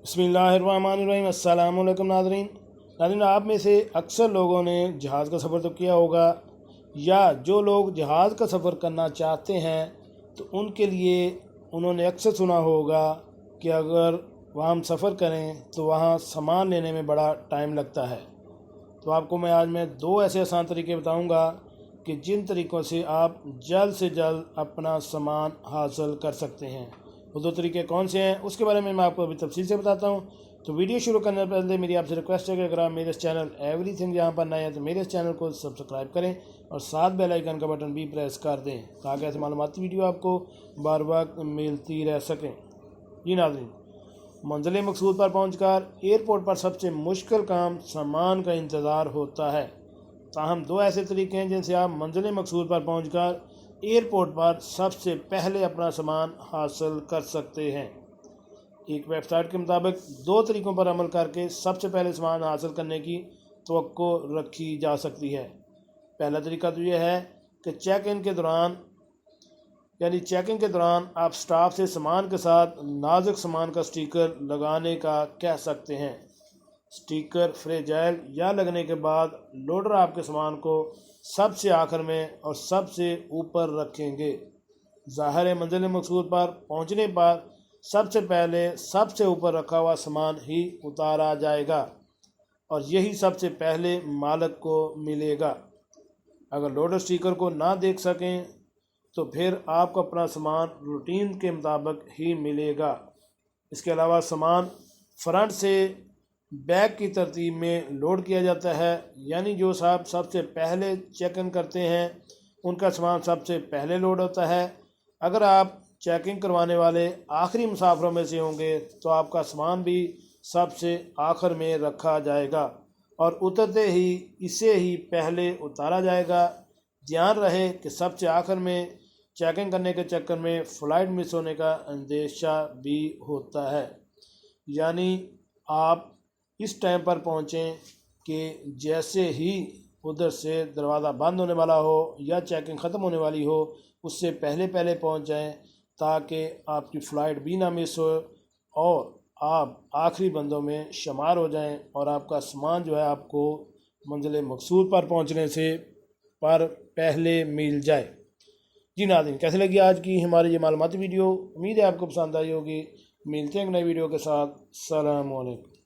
बिस्मिल्लाहिर्रहमानिर्रहीम। अस्सलाम वालेकुम नाज़रीन, आप में से अक्सर लोगों ने जहाज़ का सफ़र तो किया होगा, या जो लोग जहाज़ का सफ़र करना चाहते हैं तो उनके लिए उन्होंने अक्सर सुना होगा कि अगर वहाँ हम सफ़र करें तो वहाँ सामान लेने में बड़ा टाइम लगता है। तो आपको मैं दो ऐसे आसान तरीके बताऊंगा कि जिन तरीक़ों से आप जल्द से जल्द अपना सामान हासिल कर सकते हैं। वो दो तरीके कौन से हैं उसके बारे में मैं आपको अभी तफसील से बताता हूँ। तो वीडियो शुरू करने से पहले मेरी आपसे रिक्वेस्ट है कि अगर आप मेरे इस चैनल एवरीथिंग यहाँ पर नए हैं तो मेरे इस चैनल को सब्सक्राइब करें और साथ बेल आइकन का बटन भी प्रेस कर दें ताकि ऐसे मालूमाती वीडियो आपको बार बार मिलती रह सकें। जी नाज़रीन, मंजिल मकसूद पर पहुंचकर एयरपोर्ट पर सबसे मुश्किल काम सामान का इंतज़ार होता है। ताहम दो ऐसे तरीके हैं जिनसे आप मंजिल मकसूद पर पहुंचकर एयरपोर्ट पर सबसे पहले अपना सामान हासिल कर सकते हैं। एक वेबसाइट के मुताबिक दो तरीक़ों पर अमल करके सबसे पहले सामान हासिल करने की तवक्को रखी जा सकती है। पहला तरीका तो यह है कि चेकिंग के दौरान आप स्टाफ से सामान के साथ नाजुक सामान का स्टिकर लगाने का कह सकते हैं। स्टिकर फ्रेजाइल या लगने के बाद लोडर आपके सामान को सबसे आखिर में और सबसे ऊपर रखेंगे। ज़ाहिर है मंजिल मकसूद पर पहुंचने पर सबसे पहले सबसे ऊपर रखा हुआ सामान ही उतारा जाएगा और यही सबसे पहले मालिक को मिलेगा। अगर लोडर स्टिकर को ना देख सकें तो फिर आपको अपना सामान रूटीन के मुताबिक ही मिलेगा। इसके अलावा सामान फ्रंट से बैग की तरतीब में लोड किया जाता है, यानी जो साहब सबसे पहले चेक इन करते हैं उनका सामान सबसे पहले लोड होता है। अगर आप चेकिंग करवाने वाले आखिरी मुसाफिरों में से होंगे तो आपका सामान भी सबसे आखिर में रखा जाएगा और उतरते ही इसे ही पहले उतारा जाएगा। ध्यान रहे कि सबसे आखिर में चेकिंग करने के चक्कर में फ़्लाइट मिस होने का अंदेशा भी होता है, यानी आप इस टाइम पर पहुँचें कि जैसे ही उधर से दरवाज़ा बंद होने वाला हो या चेकिंग ख़त्म होने वाली हो उससे पहले पहुँच जाएं ताकि आपकी फ़्लाइट भी ना मिस हो और आप आखिरी बंदों में शुमार हो जाएं और आपका सामान जो है आपको मंजिल मकसूद पर पहुँचने से पहले मिल जाए। जी नाज़रीन, कैसे लगी आज की हमारी ये मालूमाती वीडियो? उम्मीद है आपको पसंद आई होगी। मिलते हैं एक नई वीडियो के साथ। अस्सलाम वालेकुम।